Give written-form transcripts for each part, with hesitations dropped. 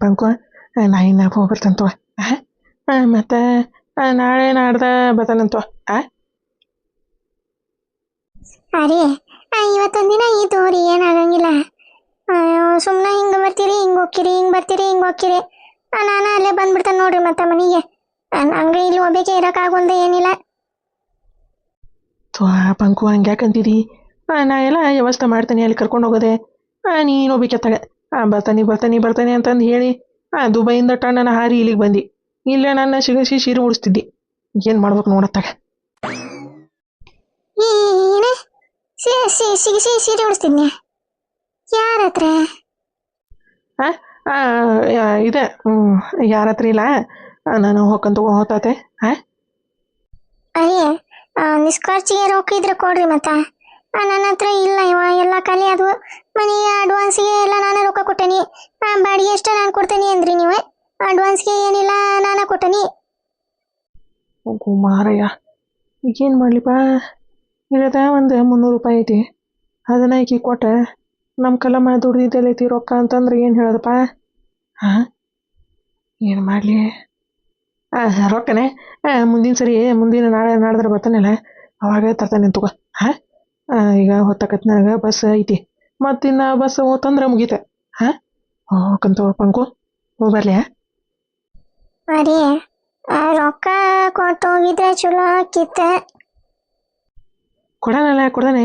ಪಂಕು ನಾ ಇನ್ನು ಹೋಗಿ ಬರ್ತಂತವ ಮತ್ತು ನಾಳೆ ನಾಡ್ದ ಬರ್ತಾನಂತ ಅರೆ ಇವತ್ತೊಂದು ದಿನ ಈ ತೋರಿ ಏನಾಗಂಗಿಲ್ಲ. ಸುಮ್ಮನೆ ಹಿಂಗೆ ಬರ್ತೀರಿ ಹಿಂಗೆ ಹೋಗ್ತೀರಿ ಹಿಂಗೆ ಬರ್ತೀರಿ ಹಿಂಗೆ ಹೋಗ್ತೀರಿ. ನಾನು ಅಲ್ಲೇ ಬಂದ್ಬಿಡ್ತಾನೆ ನೋಡ್ರಿ ಮತ್ತೆ ಮನೆಗೆ. ನಂಗೆ ಇಲ್ಲಿ ಹೋಗ್ಬೇಕೆ ಇರೋಕ್ಕಾಗೊಂದು ಏನಿಲ್ಲ. ಪಂಕು ಹಂಗೆ ಯಾಕಂತೀರಿ? ನಾ ಎಲ್ಲ ವ್ಯವಸ್ಥೆ ಮಾಡ್ತೀನಿ ಅಲ್ಲಿ ಕರ್ಕೊಂಡು ಹೋಗೋದೆ. ನೀನು ಹೋಗ್ಬೇಕತ್ತಾಗ ಬರ್ತಾನೆ ಬರ್ತಾನೆ ಬರ್ತಾನೆ ಅಂತಂದು ಹೇಳಿ ದುಬೈಯಿಂದ ಟಣ್ಣನ ಹಾರಿ ಇಲ್ಲಿಗೆ ಬಂದು ಇಲ್ಲೇ ನನ್ನ ಸಿಗಸಿ ಸೀರೆ ಉಡಿಸ್ತಿದ್ದಿ. ಏನು ಮಾಡ್ಬೇಕು ನೋಡತ್ತಾಗ? ಏನೇ ಸಿಗಿಸಿ ಸೀರೆ ಉಡಿಸ್ತಿದ್ನಿ? ಯಾರ ಹತ್ರ? ಇದೆ ಯಾರ ಹತ್ರ ಇಲ್ಲ, ನಾನು ಹೋಗ್ಕಂತ ಹೋತಾತೆ. ಅಯ್ಯೇ ನಿಷ್ಖರ್ಚಿಗೆ ರೊಕ್ಕ ಇದ್ರೆ ಕೊಡ್ರಿ ಮತ್ತೆ. ನನ್ನ ಹತ್ರ ಇಲ್ಲ ಇವ, ಎಲ್ಲ ಖಾಲಿ ಅದು. ಮನೆಯ ಅಡ್ವಾನ್ಸ್ಗೆ ಎಲ್ಲ ನಾನೇ ರೊಕ್ಕ ಕೊಟ್ಟೇನಿ. ಬಾಡಿಗೆ ಎಷ್ಟು ನಾನು ಕೊಡ್ತೇನೆ ಅಂದ್ರಿ ನೀವು. ಅಡ್ವಾನ್ಸ್ಗೆ ಏನಿಲ್ಲ ನಾನೇ ಕೊಟ್ಟೇನಿ. ಮಾರಯ್ಯ ಈಗೇನು ಮಾಡಲಿಪ್ಪ? ಇರದ ಒಂದು 300 ರೂಪಾಯಿ ಐತಿ, ಅದನ್ನ ಈಕಿ ಕೊಟ್ಟೆ. ನಮ್ಮ ಕಲಮ್ಮ ದುಡ್ದಿದ್ದೆಲ್ಲ ಐತಿ ರೊಕ್ಕ ಅಂತಂದ್ರೆ ಏನು ಹೇಳೋದಪ್ಪ? ಏನು ಮಾಡಲಿ? ರೊಕ್ಕನೇ ಮುಂದಿನ ಸರಿ ಮುಂದಿನ ನಾಳೆ ನಾಡಿದ್ರೆ ಬರ್ತಾನಲ್ಲ ಅವಾಗ ತರ್ತಾನೆ ತಗೋ. ಈಗ ಹೊತ್ತಕತ್ನಾಗ ಬಸ್ ಐತಿ, ಮತ್ತಿನ್ನು ಬಸ್ ಹೋತಂದ್ರೆ ಮುಗೀತೆ. ಹೋಗಂತ ಪಂಕು ಹೋಗ್ಬರ್ಲಿ? ಅರೇ ರೊಕ್ಕ ಕೊಟ್ಟು ಹೋಗಿದ್ರೆ ಚಲೋ ಆಕಿತ್ತ. ಕೊಡಾನೆ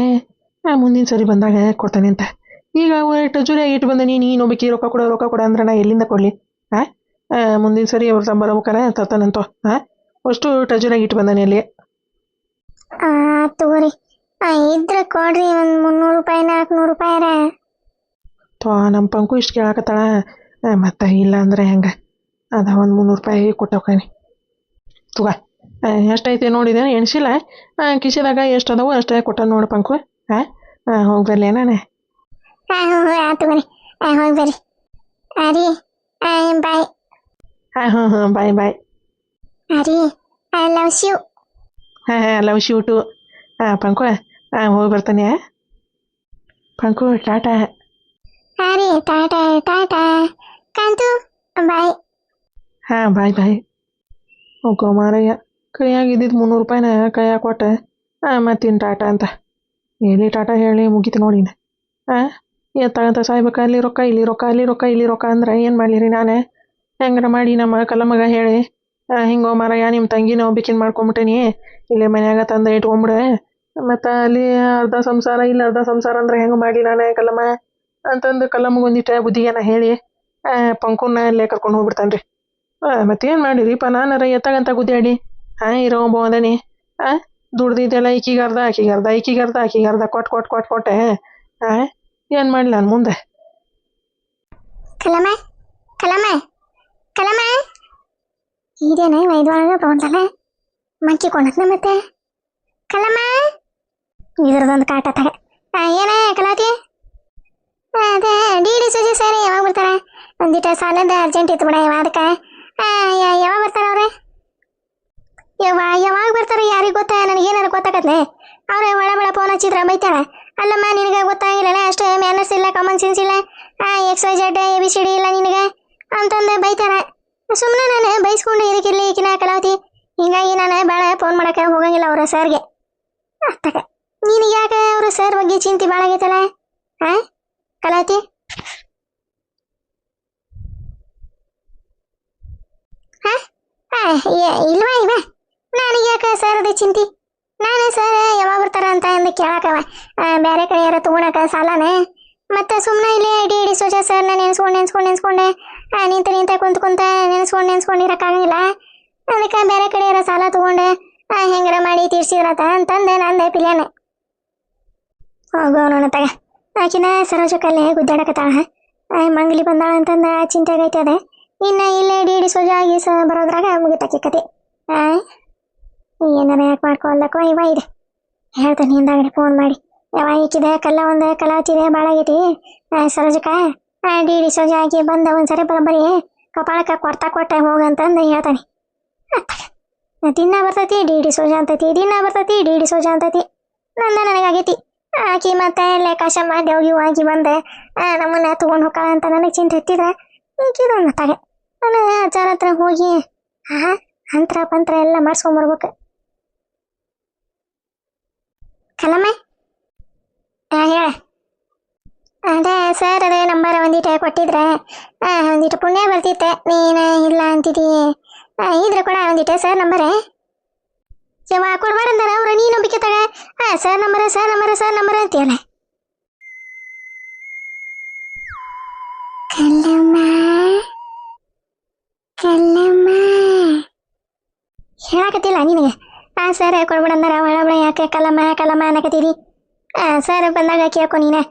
ಮುಂದಿನ ಸರಿ ಬಂದಾಗ ಕೊಡ್ತಾನೆ ಅಂತ. ಈಗ ಟಜುರಿಯಾಗಿ ಇಟ್ಟು ಬಂದನಿ, ನೀನು ಒಬ್ಬಕಿ ರೊಕ್ಕ ಕೊಡ ಅಂದ್ರೆ ನಾ ಎಲ್ಲಿಂದ ಕೊಡಲಿ? ಮುಂದಿನ ಸರಿ ಅವ್ರು ಸಂಬರಬೇಕಾರೆ ತರ್ತಾನಂತ. ಅಷ್ಟು ಟಜುರಿಯಾಗಿ ಇಟ್ಟು ಬಂದಾನೆ ಅಲ್ಲಿ. ತಗೋರಿ ಇದ್ರೆ ಕೊಡ್ರಿ, ಒಂದು 300 ರೂಪಾಯಿ 400 ರೂಪಾಯಿ. ನಮ್ಮ ಪಂಕು ಇಷ್ಟು ಕೇಳಾಕತ್ತಾಳ, ಮತ್ತೆ ಇಲ್ಲ ಅಂದ್ರೆ ಹೆಂಗೆ? ಅದ ಒಂದು 300 ರೂಪಾಯಿ ಕೊಟ್ಟೋಕಾನಿ ತಗೋ. ಎಷ್ಟೈತೆ ನೋಡಿದೇನೆ ಎಣಿಸಿಲ್ಲ, ಕಿಶೆದಾಗ ಎಷ್ಟು ಅದಾವು ಅಷ್ಟೇ ಕೊಟ್ಟ ನೋಡು ಪಂಕು. ಹೋಗಿ ಬರ್ಲಿ ನಾನು? ತಗೋರಿ ಹೋಗಿ ಬರ್ರಿ. ಅರಿ ಬಾಯ್. Bye bye. ಅರಿ I loves you. Love you too. Panku ಹೋಗಿ ಬರ್ತಾನೆ. ಪಂಕು ಟಾಟಾ. ಅರಿ ಟಾಟಾ ಟಾಟಾ. ಕಾಂತು ಬಾಯ್. ಬಾಯ್ ಬಾಯ್. ಹೋಗೋ ಮಾರಯ್ಯ, ಕೈಯಾಗಿದ್ದಿದ್ದು 300 ರೂಪಾಯಿನ ಕೈಯಾಗ ಕೊಟ್ಟೆ, ಮತ್ತಿನ್ನು ಟಾಟಾ ಅಂತ. ಎಲ್ಲಿ ಟಾಟಾ ಹೇಳಿ ಮುಗೀತು ನೋಡಿನ. ಎತ್ತಾಗಂತ ಸಾಯ್ಬೇಕಾ? ಅಲ್ಲಿ ರೊಕ್ಕ ಇಲ್ಲಿ ರೊಕ್ಕ ಅಲ್ಲಿ ರೊಕ್ಕ ಇಲ್ಲಿ ರೊಕ್ಕ ಅಂದ್ರೆ ಏನು ಮಾಡಲಿರಿ? ನಾನೇ ಹೆಂಗಾರ ಮಾಡಿ ನಮ್ಮ ಕಲ್ಲಮ್ಮಗ ಹೇಳಿ ಹಿಂಗೋ ಮಾರಯ್ಯ ನಿಮ್ಮ ತಂಗಿನ ಒಬ್ಬಿಕಿನ ಮಾಡ್ಕೊಂಬಿಟ್ಟೇನಿ, ಇಲ್ಲಿ ಮನ್ಯಾಗ ತಂದು ಇಟ್ಕೊಂಬಿಡೆ, ಮತ್ತು ಅಲ್ಲಿ ಅರ್ಧ ಸಂಸಾರ ಇಲ್ಲಿ ಅರ್ಧ ಸಂಸಾರ ಅಂದ್ರೆ ಹೆಂಗೆ ಮಾಡಿ ನಾನೇ ಕಲ್ಲಮ್ಮ ಅಂತಂದು ಕಲ್ಲಮ್ಮಗೆ ಒಂದಿಟ್ಟು ಬುದ್ಧಿಗೆನ ಹೇಳಿ ಪಂಕುನ ಅಲ್ಲೇ ಕರ್ಕೊಂಡು ಹೋಗ್ಬಿಡ್ತಾನೆ ರೀ. ಮತ್ತೇನು ಮಾಡಿರಿಪ್ಪ? ನಾನಾರ ಎತ್ತಾಗಂತ ಗುದ್ದಾಡಿ ಇರೋ ಬೋದನಿ ದುಡ್ದಿದ್ದೆಲ್ಲ ಈಕಿಗರ್ಧ ಆಕಿಗರ್ಧ ಕೊಟ್ಟೆ. ಏನು ಮಾಡಲಿ ನಾನು ಮುಂದೆ? ಕಲಮ ಕಲಮ ಕಲಮ ಇದೇನ ವೈದ್ಯವಾಗ ತಗೊಂಡಲ್ಲ ಮಂಕಿಕೊಂಡತ್ನ ಮತ್ತೆ. ಕಲಮ ಇದ್ರದೊಂದು ಕಾಟ ತಗ. ಏನೇ ಕಲಾತಿ? ಅದೇ ಡಿ ಸುಜಿ ಸರಿ ಯಾವಾಗ ಬರ್ತಾರೆ? ಒಂದಿಟ ಸಾಲದ ಅರ್ಜೆಂಟ್ ಇತ್ತು ಬಿಡ. ಅದಕ್ಕೆ ಯಾವಾಗ ಬರ್ತಾರೆ ಅವ್ರೆ? ಯಾವಾಗ ಬರ್ತಾರೆ ಯಾರಿಗೆ ಗೊತ್ತಾ? ನನಗೇನಾರು ಗೊತ್ತಾಗತ್ಲೆ? ಅವ್ರೆ ಒಳ ಫೋನ್ ಹಚ್ಚಿದ್ರೆ ಬೈತಾರ. ಅಲ್ಲಮ್ಮ ನಿನಗೆ ಗೊತ್ತಾಗಿಲ್ಲ, ಅಷ್ಟೇ ಮ್ಯಾನರ್ಸ್ ಇಲ್ಲ, ಕಾಮನ್ ಸೆನ್ಸ್ ಇಲ್ಲ, XYZ ABCD ಇಲ್ಲ ನಿನಗೆ ಅಂತಂದು ಬೈತಾರ. ಸುಮ್ಮನೆ ನಾನು ಬೈಸ್ಕೊಂಡು ಇದಕ್ಕಿರ್ಲಿ ಈಕಿನ ಕಲಾವತಿ. ಹೀಗಾಗಿ ನಾನು ಭಾಳ ಫೋನ್ ಮಾಡೋಕೆ ಹೋಗಂಗಿಲ್ಲ ಅವ್ರ ಸರ್ಗೆ. ಅತ್ತಕ ನೀನು ಯಾಕೆ ಅವ್ರ ಸರ್ ಬಗ್ಗೆ ಚಿಂತೆ ಭಾಳ ಆಗೈತಲ್ಲ ಕಲಾವತಿ? ಇಲ್ವಾ ನನಗೆ ಯಾಕೆ ಸರ್ ಅದೇ ಚಿಂತೆ? ನಾನು ಸರ್ ಯಾವಾಗ ಬರ್ತಾರ ಅಂತ ಅಂದು ಕೇಳಕವ ಬೇರೆ ಕಡೆ ಯಾರ ತಗೊಳಕ ಸಾಲನೇ. ಮತ್ತೆ ಸುಮ್ಮನೆ ಇಲ್ಲೇ ಡಿ ಸೋಜಾ ಸರ್ನ ನೆನ್ಸ್ಕೊಂಡೆ ನಿಂತ ಕುಂತ ನೆನ್ಸ್ಕೊಂಡಿರಕ್ಕಾಗಂಗಿಲ್ಲ. ಅದಕ್ಕೆ ಬೇರೆ ಕಡೆ ಯಾರ ಸಾಲ ತಗೊಂಡೆ ಹೆಂಗಾರ ಮಾಡಿ ತೀರ್ಸಿದ್ರತ ಅಂತಂದೆ ನಂದೆ ಪಿಲ್ಯಾನ. ಹೋಗೋ ನೋಡ ತಗ. ಆಕಿನ ಸರೋಜಕ್ಕಲ್ಲೇ ಗುದ್ದಾಡಕತ್ತಾಳ. ಮಂಗಲಿ ಬಂದಾಳ ಅಂತಂದ ಚಿಂತೆ ಆಗೈತೆ ಅದೇ. ಇನ್ನು ಇಲ್ಲೇ ಡಿ ಸೋಜಾ ಆಗಿ ಬರೋದ್ರಾಗ ಮುಗಿತಾಕಿ ಕತೆ. ಏನಾರ ಯಾಕೆ ಮಾಡ್ಕೊಲ್ಲಕ್ಕೋ ಇವ ಇದೆ ಹೇಳ್ತಾನೆ ಹಿಂದಾಗಡೆ ಫೋನ್ ಮಾಡಿ. ಯಾವ ಈಕಿದೆ ಕಲ್ಲ ಒಂದು ಕಲಾಚಿದೆ ಭಾಳ ಆಗೈತಿ ಸರೋಜಕ್ಕ, ಡಿ ಸೋಜಾ ಆಗಿ ಬಂದ ಒಂದ್ಸರಿ ಬರೀ ಕಪಾಳಕ್ಕೆ ಕೊಟ್ಟೆ ಹೋಗಂತಂದು ಹೇಳ್ತಾನೆ. ದಿನ ಬರ್ತೈತಿ ಡಿ ಸೋಜಾ ಅಂತೈತಿ, ಡಿ ಸೋಜಾ ಅಂತೈತಿ. ನನಗಾಗೈತಿ ಆಕಿ ಮತ್ತೆ ಲೇಕಾಶಮ್ಮ ದೇವ್ಗಿ ಆಗಿ ಬಂದೆ ನಮ್ಮನ್ನ ತಗೊಂಡು ಹೋಗ್ತಾಳ ಅಂತ ನನಗೆ ಚಿಂತೆ ಹತ್ತಿದ್ರೆ ಈಗಿದೊಂದು ತಗೆ ನಾನು ಅಜ್ಜಾರ ಹತ್ರ ಹೋಗಿ ಅಂತರ ಪಂತ್ರ ಎಲ್ಲ ಮಾಡಿಸ್ಕೊಂಬರ್ಬೇಕು. ಕಲಮ್ಮ ಹೇಳ. ಅದೇ ಸರ್ ಅದೇ ನಂಬರ್ ಒಂದಿಟ್ಟು ಕೊಟ್ಟಿದ್ರೆ ಒಂದಿಟ್ಟು ಪುಣ್ಯ ಬರ್ತಿತ್ತೆ. ನೀನು ಇಲ್ಲ ಅಂತಿದ್ದೀ ಇದ್ರೆ ಕೂಡ ಒಂದಿಟ್ಟೆ ಸರ್ ನಂಬರೇ ಯವ್ವ ಕೊಡ್ಬಾರಂದಾರ ಅವ್ರು. ನೀನು ನಂಬಿಕೆ ತಗ ಸರ್ ನಂಬರ್ ಅಂತೀಯಲ್ಲ. ಕಲ್ಲಮ್ಮ ಕಲ್ಲಮ್ಮ ಹೇಳಕತ್ತಿಲ್ಲ ನಿನಗೆ ಸರ್ ಕೊಡ್ಬಿಡಂದಾರ ಒಳಬಳ ಯಾಕೆ ಕಲ್ಲಮ್ಮ ಅನ್ನಕತ್ತೀರಿ. ಸರ್ ಬಂದಾಗ ಕೇಳ್ಕೊ ನೀನೆ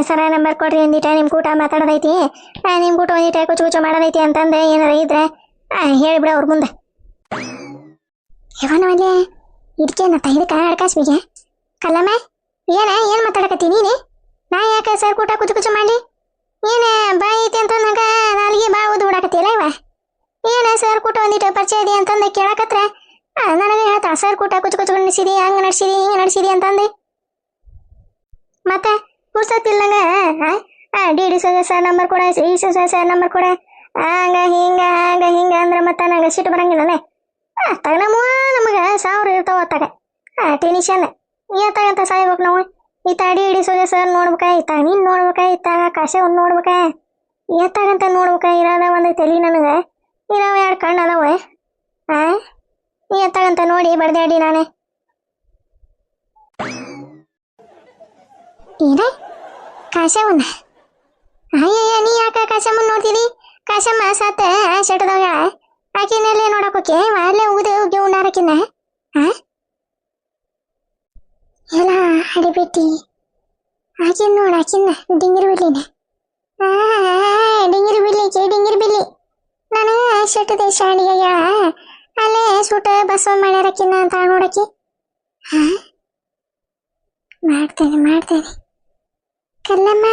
ಸರ ನಂಬರ್ ಕೊಡ್ರಿ ಒಂದಿಟ ನಿಮ್ಮ ಕೂಟ ಮಾತಾಡೋದೈತಿ ನಿಮ್ಮ ಕೂಟ ಒಂದಿಟ ಕುಚ್ಚು ಮಾಡೋದೈತಿ ಅಂತಂದ್ರೆ ಏನಾರ ಇದ್ರೆ ಹೇಳಿಬಿಡ ಅವ್ರ ಮುಂದೆ. ಇವನವಲ್ಲೇ ಇದಕ್ಕೇನತ್ತ ಇದಕ್ಕೆ ಅಡ್ಕಾಸ್ಬಿಗೆ ಕಲ್ಲಮ್ಮ ಏನು ಮಾತಾಡಕತ್ತಿ ನೀನೆ. ನಾ ಯಾಕೆ ಸರ್ ಕೂಟ ಕುಚ್ಚು ಮಾಡಿ ಏನೇ ಬಾಯಿ ಐತಿ ಅಂತಂದಾಗ ನಾಲಿಗೆ ಭಾಳ ಓದಿ ಬಿಡಾಕತ್ತಿಲ್ಲ ಇವ. ಏನೇ ಸರ್ ಕೂಟ ಒಂದಿಟ ಪರಿಚಯ ಇದೆ ಅಂತಂದು ಕೇಳಕತ್ರ ನನಗೆ ಹೇಳ್ತಾ ಸರ್ ಕೂಟ ಕುಚ್ಚು ನಡೆಸಿದಿ ಹಂಗೆ ನಡೆಸಿದಿ ಹಿಂಗೆ ನಡೆಸಿದಿ ಅಂತಂದು ಮತ್ತೆ ಪುರ್ಸತ್ತಿಲ್ಲಂಗ ಡಿ ಸರ್ ನಂಬರ್ ಕೊಡ ಈ ಸರ್ ನಂಬರ್ ಕೊಡ ಹಂಗ ಹಿಂಗ ಅಂದ್ರೆ ಮತ್ತೆ ನಂಗೆ ಸಿಟ್ಟು ಬರಂಗಿಲ್ಲನೆ. ನಮಗೆ 1000 ಇರ್ತಾವ ತಗ ಟೆನ್ಷನ್ ತಗಂತ ಸಾಯ್ಬೇಕು ನಾವು. ಈತ ಡಿ ಸರ್ ನೋಡ್ಬೇಕ ಈತ ನೀನು ನೋಡ್ಬೇಕ ಈತ ಆಕಾಶ ಒಂದು ನೋಡ್ಬೇಕ ತಗಂತ ನೋಡ್ಬೇಕ. ಇರೋದ ಒಂದು ತಲೆ ನನಗೆ ಇರೋ 2 ಕಣ್ಣು ಅದಾವ ತಗಂತ ನೋಡಿ ಬಡ್ದಾಡಿ ನಾನೇ ಏನ ಕಾಶವನ್ನ ನೀ ಯಾಕೆ ಕಾಶಮ್ಮನ ನೋಡ್ತೀರಿ. ಕಾಶಮ್ಮ ಸತ್ತ ಶೆಟ್ಟದಾಗ ಆಕಿನೆಲ್ಲೇ ನೋಡಕೋಕೆ ಅಲ್ಲೇ ಉಗಿ ಉಣ್ಣಾರಕಿನ್ನ ಎಲ್ಲ ಹಡಿಬಿಟ್ಟಿ ಆಕಿನ್ ನೋಡ ಆಕಿನ್ನ ಡಿಂಗಿರ್ ಬಿಡ್ಲಿನ ಡಿಂಗಿರ್ ಬಿಡ್ಲಿ ನಾನು ಶೆಟ್ಟದ ಶಾಣಿಗೆಯ ಅಲ್ಲೇ ಸೂಟ ಬಸವ ಮಾಡ್ಯಾರಕಿನ್ನ ಅಂತ ನೋಡಕಿ ಮಾಡ್ತೇನೆ ಕಲ್ಲಮ್ಮ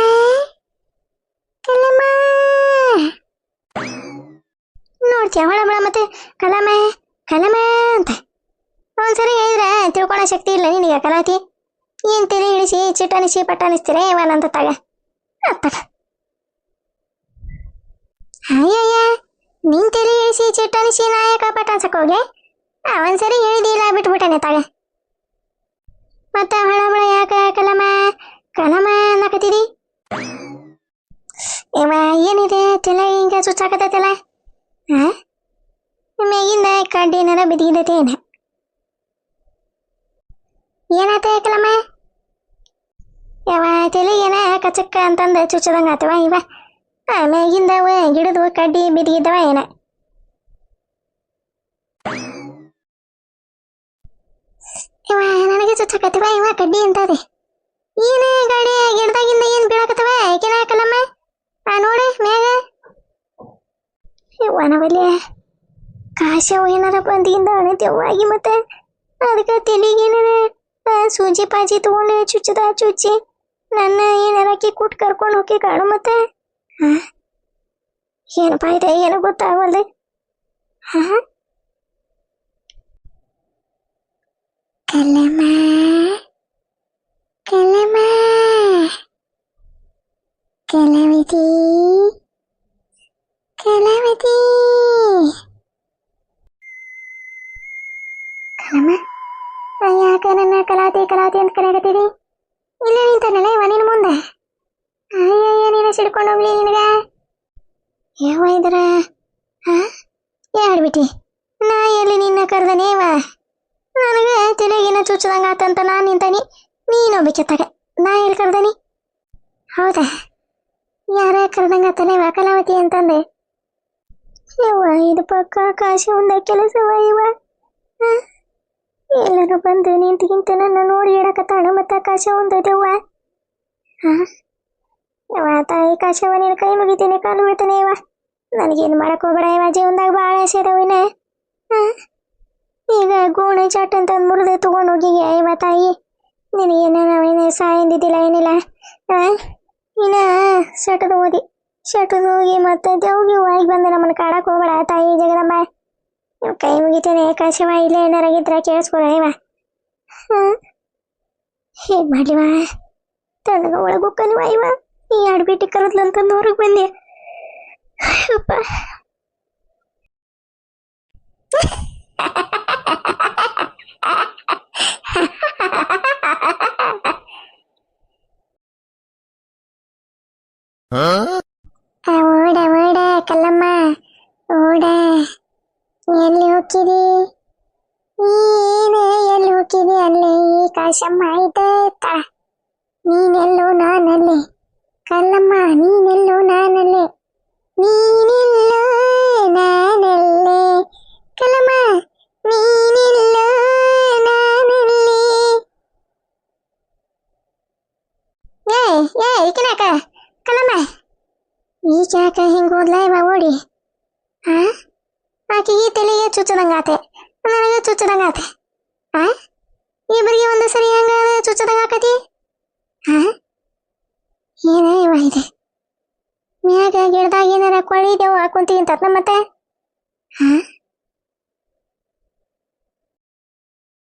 ನೋಡ್ತೀಯ ಹೊಳಬಳ ಮತ್ತೆ ಕಲಮ ಅಂತ ಒಂದ್ಸರಿ ಹೇಳಿದ್ರೆ ತಿಳ್ಕೊಳೋ ಶಕ್ತಿ ಇಲ್ಲ ನಿನಗೆ ಕಲಾತಿ. ಏನ್ ತೆರೆ ಇಳಿಸಿ ಚಿಟ್ಟನಿಸಿ ಪಟ್ಟನಿಸ್ತೀರ ಇವನಂತ ತಗ ಅಯ್ಯಯ್ಯ ನೀನ್ ತೆರೆ ಇಳಿಸಿ ಚಿಟ್ಟನಿಸಿ ನಾಯಕ ಪಟ್ಟನ್ಸಕ್ ಹೋಗ್ಲಿ ಒಂದ್ಸರಿ ಹೇಳಿದಿಲ್ಲ ಬಿಟ್ಬಿಟ್ಟನೆ ತಗ. ಮತ್ತೆ ಹೊಳಬಳ ಯಾಕ ಕಲಮ ಅನ್ನಕತ್ತೀರಿ. ಇವ ಏನಿದೆ ತಲೆ ಹಿಂಗ ಚುಚ್ಚಾಕತ್ತೈತಲ್ಲ ಮೇಗಿಂದ ಕಡ್ಡಿನಾರ ಬಿದ್ದಿದ್ದೈತೆ ಏನಾಯ್ತ ಕಲಮ್ಮ ಯಾವ ತಲೆಗೇನ ಕಚಕ್ಕ ಅಂತಂದು ಚುಚ್ಚದಂಗ ಆತವ ಇವ ಮೇಗಿಂದವ ಗಿಡದು ಕಡ್ಡಿ ಬಿದ್ದಿದ್ದವ ಏನ ಇವ ನನಗೆ ಚುಚ್ಚಕತ್ತವ ಇವ ಕಡ್ಡಿ ಅಂತದೆ ಏನ ಗಾಡಿ ಗಿಡದಾಗಿಂದ ಏನ್ ಬೀಳಕತ್ತವ ಏಕೆನ ಕಲಮ್ಮ ನೋಡ ಮ್ಯಾಗ ಇವನವಲ್ಲೇ ಕಾಶವು ಏನಾರ ಬಂದಿಂದ ಅಣತೆವಾಗಿ ಮತ್ತೆ ಅದಕ್ಕೆ ತಲೆಗೇನಾರ ಸೂಜಿ ಪಾಜಿ ತಗೊಂಡು ಚುಚ್ಚಿ ನನ್ನ ಏನಾರಕ್ಕಿ ಕೂಟ್ ಕರ್ಕೊಂಡು ಹೋಗಿ ಕಾಣು ಮತ್ತೆ ಏನಪ್ಪ ಇದೆ ಏನೋ ಗೊತ್ತಾಗಲ್ದೆ ಕಲ್ಲಮ್ಮ ಕಲವತಿ ಕಲಮ್ಮ ಯಾಕ ನನ್ನ ಕಲಾತಿ ಅಂತ ಕರೆಯಕತ್ತೀರಿ. ಇಲ್ಲ ನಿಂತಾನಲ್ಲ ಇವ ನಿನ್ ಮುಂದೆ ಅಯ್ಯಯ್ಯ ನೀನು ಸಿಡ್ಕೊಂಡು ಹೋಗ್ಲಿ ನಿನಗ ಯಾವ ಇದ್ರ ಯಾಡ್ಬಿಟ್ಟಿ ನಾ ಎಲ್ಲಿ ನಿನ್ನ ಕರ್ದನೇ ಇವ ನನಗೆ ತಲೆಗಿನ ಚುಚ್ಚದಂಗ ಆತಂತ ನಾ ನಿಂತಾನಿ ನೀನೊಬ್ಬಕ್ಕೆ ತಗ ನಾ ಎಲ್ಲಿ ಕರ್ದನಿ. ಹೌದಾ ಯಾರ ಕರ್ದಂಗ ಆತಲ್ಲ ಇವ ಕಲಾವತಿ ಅಂತಂದೆ. ಯವ್ವ ಇದು ಪಕ್ಕ ಕಾಶಿ ಒಂದ ಕೆಲಸವ ಇವ ಎಲ್ಲರೂ ಬಂದು ನಿಂತಿಗಿಂತ ನನ್ನ ನೋಡಿ ಹೇಳಕತ್ತಾಳ ಮತ್ತ ಕಾಶ ಒಂದೈತೆವ್ವ ಯವ್ವ ತಾಯಿ ಕಾಶವ ನೀನು ಕೈ ಮುಗಿತೀನಿ ಕಾಲು ಬಿಡ್ತಾನೆ ಇವ ನನಗೇನು ಮಾಡಕ್ ಹೋಗ್ಬೇಡ ಇವ ಜೀವನದಾಗ ಭಾಳ ಆಸೆ ಅದಾವಿನ ಈಗ ಗೋಣಿ ಚಾಟ್ ಅಂತ ಮುರಿದು ತಗೊಂಡು ಹೋಗಿಗೆ ಇವ ತಾಯಿ ನಿನಗೇನ ನಾವೇನು ಸಾಯಂದಿದ್ದಿಲ್ಲ ಏನಿಲ್ಲ ಇನ್ನ ಶಟದ ಹೋಗಿ ಮತ್ತೆ ದೇವ್ಗಿ ಹೋಗಿ ಬಂದು ನಮ್ಮನ್ನ ಕಾಡಕ್ ಹೋಗ್ಬೇಡ ತಾಯಿ ಜಗದಮ್ಮ ಕೈ ಮುಗಿತೇನೆ ಕಾಶವ ಇಲ್ಲೇ ಏನಾರಾಗಿದ್ರ ಕೇಳಿಸ್ಕೊಳ ಇವ ಹೇಗ್ ಮಾಡ್ಲಿವ ತಣ್ಣಗ ಒಳಗೆ ಹೋಗ್ಕನಿವ ಇವ ಈ ಆಡ್ಬಿಟ್ಟು ಕರದ್ಲಂತಂದು ಹೊರಗೆ ಬಂದೆ ಅಪ್ಪ. ಓಡ ಓಡ ಕಲ್ಲಮ್ಮ ಓಡ. ಎಲ್ಲಿ ಹೋಗಿದಿ ನೀನು? ಎಲ್ಲಿ ಹೋಗಿದಿ? ಅಲ್ಲಿ ಕಾಶಮ್ಮ ಇದೆ ತ. ನೀನೆಲ್ಲೋ ನಾನಲ್ಲಿ ಕಲ್ಲಮ್ಮ, ನೀನೆಲ್ಲೋ ನಾನಲ್ಲೇ, ನೀನೆಲ್ಲೋ ನಾನಲ್ಲೇ ಕಲ್ಲಮ್ಮ, ನೀನೆಲ್ಲೋ ನಾನಲ್ಲೇ. ಈಕಿನಾಕ ಕಲ್ಲಮ್ಮ ಈಗ ಯಾಕ ಹಿಂಗ ಹೋದ್ಲ ಇವ ಓಡಿ? ಹಾ, ಆಕೆಗೆ ತಲೆಗೆ ಚುಚ್ಚದಂಗಾತೆ, ನನಗೆ ಚುಚ್ಚದಂಗಾತೆ. ಹಾ, ಇಬ್ಬರಿಗೆ ಒಂದು ಸರಿ ಹಂಗ ಚುಚ್ಚದಂಗಾಕತಿ. ಹಾ, ಏನ ಇವ ಇದೆ ಮ್ಯಾಗ ಗಿಡದಾಗ ಏನಾರ ಕೊಳ್ಳಿದೇವು ಹಾಕೊಂತೀನಿ ತತ್ನ ಮತ್ತೆ. ಹಾ